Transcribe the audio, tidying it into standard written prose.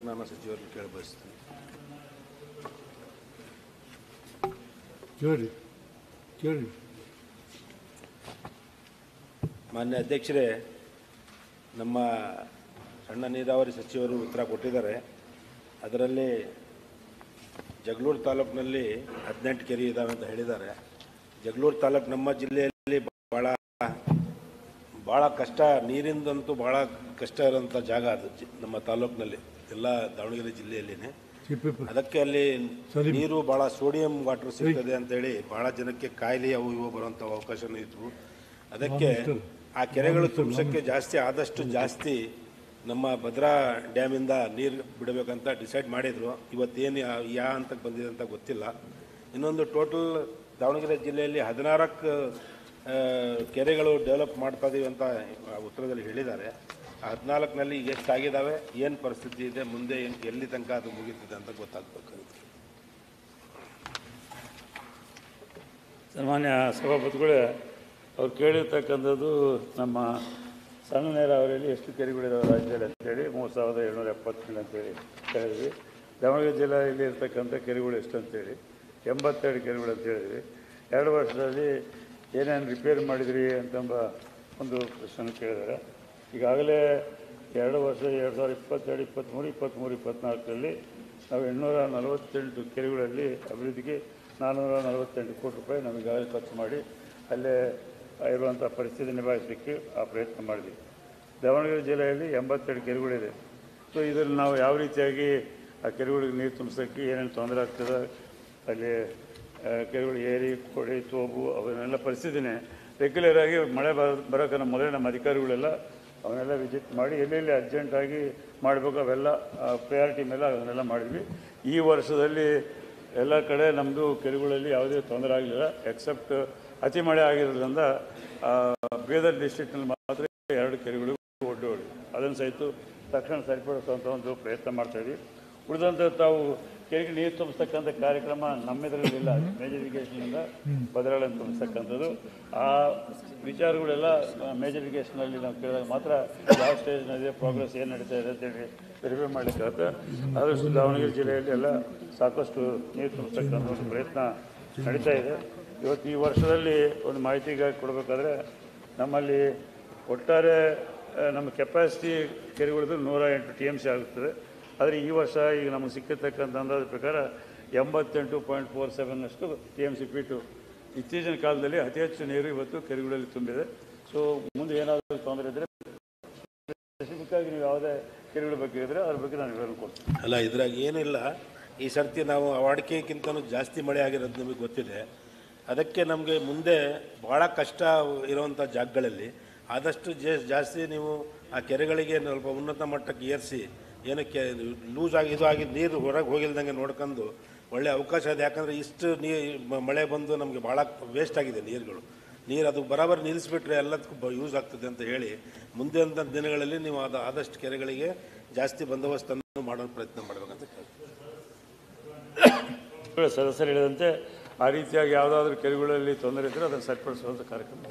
ತಂತ್ರಜ್ಞಾನ ಸಚಿವರನ್ನು ಕೇಳಿ ಬಯಸ್ತೀನಿ. ಕೇಳಿ. ಮಾನ್ಯ ಅಧ್ಯಕ್ಷರೇ, ನಮ್ಮ ಸಣ್ಣ ನೀರಾವರಿ ಸಚಿವರು ಉತ್ತರ ಕೊಟ್ಟಿದ್ದಾರೆ. ಅದರಲ್ಲಿ ಜಗಳೂರು ತಾಲೂಕಿನಲ್ಲಿ 18 ಕೆರೆ ಇದ್ದಾವೆ ಅಂತ ಹೇಳಿದ್ದಾರೆ. ಜಗಳೂರು ತಾಲೂಕು ನಮ್ಮ ಜಿಲ್ಲೆಯಲ್ಲಿ ಭಾಳ ಕಷ್ಟ, ನೀರಿಂದಂತೂ ಭಾಳ ಕಷ್ಟ ಇರೋಂಥ ಜಾಗ ಅದು ನಮ್ಮ ತಾಲೂಕಿನಲ್ಲಿ, ಎಲ್ಲ ದಾವಣಗೆರೆ ಜಿಲ್ಲೆಯಲ್ಲಿನೇ. ಅದಕ್ಕೆ ಅಲ್ಲಿ ನೀರು ಭಾಳ ಸೋಡಿಯಂ ವಾಟರ್ ಸಿಗ್ತದೆ ಅಂತೇಳಿ ಭಾಳ ಜನಕ್ಕೆ ಕಾಯಿಲೆ ಅವು ಇವು ಬರುವಂಥ ಅವಕಾಶನೂ ಇದ್ವು. ಅದಕ್ಕೆ ಆ ಕೆರೆಗಳು ತುಂಬಿಸೋಕ್ಕೆ ಆದಷ್ಟು ಜಾಸ್ತಿ ನಮ್ಮ ಭದ್ರಾ ಡ್ಯಾಮಿಂದ ನೀರು ಬಿಡಬೇಕಂತ ಡಿಸೈಡ್ ಮಾಡಿದರು. ಇವತ್ತೇನು ಯಾವ ಹಂತಕ್ಕೆ ಬಂದಿದೆ ಅಂತ ಗೊತ್ತಿಲ್ಲ. ಇನ್ನೊಂದು ಟೋಟಲ್ ದಾವಣಗೆರೆ ಜಿಲ್ಲೆಯಲ್ಲಿ 16 ಕೆರೆಗಳು ಡೆವಲಪ್ ಮಾಡ್ತಾ ಇದೀವಿ ಅಂತ ಉತ್ತರದಲ್ಲಿ ಹೇಳಿದ್ದಾರೆ. ಆ 14ನಲ್ಲಿ ಈಗ ಎಷ್ಟಾಗಿದ್ದಾವೆ, ಏನು ಪರಿಸ್ಥಿತಿ ಇದೆ, ಮುಂದೆ ಎಲ್ಲಿ ತನಕ ಅದು ಮುಗಿತಿದೆ ಅಂತ ಗೊತ್ತಾಗಬೇಕಾಗುತ್ತೆ. ಸನ್ಮಾನ್ಯ ಸಭಾಪತಿಗಳೇ, ಅವ್ರು ಕೇಳಿರ್ತಕ್ಕಂಥದ್ದು ನಮ್ಮ ಸಣ್ಣ ನೀರಾವರಿಯಲ್ಲಿ ಎಷ್ಟು ಕೆರೆಗಳಿದಾವೆ ರಾಜ್ಯದಲ್ಲಿ ಅಂತೇಳಿ 3770 ಅಂತೇಳಿ ಹೇಳಿದ್ವಿ. ದಾವಣಗೆರೆ ಜಿಲ್ಲೆಯಲ್ಲಿ ಇರ್ತಕ್ಕಂಥ ಕೆರೆಗಳು ಎಷ್ಟು ಅಂತೇಳಿ 82 ಕೆರೆಗಳು ಅಂತ ಹೇಳಿದ್ವಿ. 2 ವರ್ಷದಲ್ಲಿ ಏನೇನು ರಿಪೇರಿ ಮಾಡಿದ್ರಿ ಅಂತಂಬ ಒಂದು ಪ್ರಶ್ನೆ ಕೇಳಿದ್ದಾರೆ. ಈಗಾಗಲೇ 2 ವರ್ಷ 2022, 23, 24ರಲ್ಲಿ ನಾವು 848 ಕೆರೆಗಳಲ್ಲಿ ಅಭಿವೃದ್ಧಿಗೆ 448 ಕೋಟಿ ರೂಪಾಯಿ ನಮಗಾಗಲೇ ಖರ್ಚು ಮಾಡಿ ಅಲ್ಲೇ ಇರುವಂಥ ಪರಿಸ್ಥಿತಿ ನಿಭಾಯಿಸಲಿಕ್ಕೆ ಆ ಪ್ರಯತ್ನ ಮಾಡಿದ್ವಿ. ದಾವಣಗೆರೆ ಜಿಲ್ಲೆಯಲ್ಲಿ 82 ಕೆರೆಗಳಿದೆ. ಸೊ ಇದರಲ್ಲಿ ನಾವು ಯಾವ ರೀತಿಯಾಗಿ ಆ ಕೆರೆಗಳಿಗೆ ನೀರು ತುಂಬಿಸೋಕ್ಕೆ ಏನೇನು ತೊಂದರೆ ಆಗ್ತದೆ, ಅಲ್ಲಿ ಕೆರೆಗಳು ಏರಿ ಕೊಡಿ ತೋಬು ಅವನ್ನೆಲ್ಲ ಪರಿಸ್ಥಿತಿನೇ ರೆಗ್ಯುಲರಾಗಿ ಮಳೆ ಬರೋಕ್ಕನ್ನ ಮೊದಲೇ ನಮ್ಮ ಅಧಿಕಾರಿಗಳೆಲ್ಲ ಅವನ್ನೆಲ್ಲ ವಿಸಿಟ್ ಮಾಡಿ ಎಲ್ಲೆಲ್ಲಿ ಅರ್ಜೆಂಟಾಗಿ ಮಾಡಬೇಕು ಅವೆಲ್ಲ ಪ್ರಯಾರಿಟಿ ಮೇಲೆ ಅದನ್ನೆಲ್ಲ ಮಾಡಿದ್ವಿ. ಈ ವರ್ಷದಲ್ಲಿ ಎಲ್ಲ ಕಡೆ ನಮ್ಮದು ಕೆರೆಗಳಲ್ಲಿ ಯಾವುದೇ ತೊಂದರೆ ಆಗಲಿಲ್ಲ, ಎಕ್ಸೆಪ್ಟ್ ಅತಿ ಮಳೆ ಆಗಿರೋದ್ರಿಂದ ಬೀದರ್ ಡಿಸ್ಟ್ರಿಕ್ಟ್ನಲ್ಲಿ ಮಾತ್ರ 2 ಕೆರೆಗಳು ಒಡ್ಡು ಅದನ್ನು ಸಹಿತ ತಕ್ಷಣ ಸರಿಪಡಿಸುವಂಥ ಒಂದು ಪ್ರಯತ್ನ ಮಾಡ್ತಾಯಿದ್ವಿ. ಉಳಿದಂಥ ತಾವು ಕೆರೆಗೆ ನೀರು ತುಂಬಿಸ್ತಕ್ಕಂಥ ಕಾರ್ಯಕ್ರಮ ನಮ್ಮೆದರಲ್ಲಿಲ್ಲ. ಮೇಜರ್ ಇರಿಗೇಷನಿಂದ ಭದ್ರಾಳನ್ನು ತುಂಬಿಸ್ತಕ್ಕಂಥದ್ದು ಆ ವಿಚಾರಗಳೆಲ್ಲ ಮೇಜರ್ ಇರಿಗೇಷನಲ್ಲಿ ನಾವು ಕೇಳಿದಾಗ ಮಾತ್ರ ಯಾವ ಸ್ಟೇಜ್ನಲ್ಲಿದೆ, ಪ್ರೋಗ್ರೆಸ್ ಏನು ನಡೀತಾ ಇದೆ ಅಂತೇಳಿ ವೆರಿಫೈ ಮಾಡಲಿಕ್ಕಾಗುತ್ತೆ. ಆದಷ್ಟು ದಾವಣಗೆರೆ ಜಿಲ್ಲೆಯಲ್ಲಿ ಎಲ್ಲ ಸಾಕಷ್ಟು ನೀರು ತುಂಬಿಸ್ತಕ್ಕಂಥ ಒಂದು ಪ್ರಯತ್ನ ನಡೀತಾ ಇದೆ. ಇವತ್ತು ಈ ವರ್ಷದಲ್ಲಿ ಒಂದು ಮಾಹಿತಿಗಾಗಿ ಕೊಡಬೇಕಾದ್ರೆ ನಮ್ಮಲ್ಲಿ ಒಟ್ಟಾರೆ ನಮ್ಮ ಕೆಪಾಸಿಟಿ ಕೆರೆಗಳದ್ದು 108 TMC ಆಗುತ್ತದೆ. ಆದರೆ ಈ ವರ್ಷ ಈಗ ನಮಗೆ ಸಿಕ್ಕಿರ್ತಕ್ಕಂಥ ಅಂದಾಜು ಪ್ರಕಾರ 88.47 TMC ಪೀಟು. ಇತ್ತೀಚಿನ ಕಾಲದಲ್ಲಿ ಅತಿ ಹೆಚ್ಚು ನೀರು ಇವತ್ತು ಕೆರೆಗಳಲ್ಲಿ ತುಂಬಿದೆ. ಸೊ ಮುಂದೆ ಏನಾದರೂ ತೊಂದರೆ ಇದ್ದರೆ ಸ್ಪೆಸಿಫಿಕ್ಕಾಗಿ ನೀವು ಯಾವುದೇ ಕೆರೆಗಳ ಬಗ್ಗೆ ಇದ್ದರೆ ಅದ್ರ ಬಗ್ಗೆ ನಾನು ವಿವರಣೆ ಕೊಡ್ತೀನಿ. ಅಲ್ಲ, ಇದ್ರಾಗ ಏನಿಲ್ಲ. ಈ ಸರ್ತಿ ನಾವು ವಾಡಿಕೆಗಿಂತಲೂ ಜಾಸ್ತಿ ಮಳೆ ಆಗಿರೋದು ನಮಗೆ ಗೊತ್ತಿದೆ. ಅದಕ್ಕೆ ನಮಗೆ ಮುಂದೆ ಭಾಳ ಕಷ್ಟ ಇರುವಂಥ ಜಾಗಗಳಲ್ಲಿ ಆದಷ್ಟು ಜಾಸ್ತಿ ನೀವು ಆ ಕೆರೆಗಳಿಗೆ ಸ್ವಲ್ಪ ಉನ್ನತ ಮಟ್ಟಕ್ಕೆ ಏರಿಸಿ, ಏನಕ್ಕೆ ಲೂಸ್ ಆಗಿ ಇದು ಆಗಿ ನೀರು ಹೊರಗೆ ಹೋಗಿಲ್ದಂಗೆ ನೋಡ್ಕೊಂಡು ಒಳ್ಳೆಯ ಅವಕಾಶ ಇದೆ. ಯಾಕಂದರೆ ಇಷ್ಟು ಮಳೆ ಬಂದು ನಮಗೆ ಭಾಳ ವೇಸ್ಟ್ ಆಗಿದೆ ನೀರು ಅದು ಬರಾಬರಿ ನಿಲ್ಲಿಸ್ಬಿಟ್ರೆ ಎಲ್ಲದಕ್ಕೂ ಯೂಸ್ ಆಗ್ತದೆ ಅಂತ ಹೇಳಿ ಮುಂದೆ ಅಂತ ದಿನಗಳಲ್ಲಿ ನೀವು ಆದಷ್ಟು ಕೆರೆಗಳಿಗೆ ಜಾಸ್ತಿ ಬಂದೋಬಸ್ತನ್ನು ಮಾಡೋ ಪ್ರಯತ್ನ ಮಾಡಬೇಕಂತ ಸದಸ್ಯರು ಹೇಳಿದಂತೆ ಆ ರೀತಿಯಾಗಿ ಯಾವುದಾದ್ರೂ ಕೆರೆಗಳಲ್ಲಿ ತೊಂದರೆ ಇದ್ದರೆ ಅದನ್ನು ಸರಿಪಡಿಸುವಂಥ ಕಾರ್ಯಕ್ರಮ.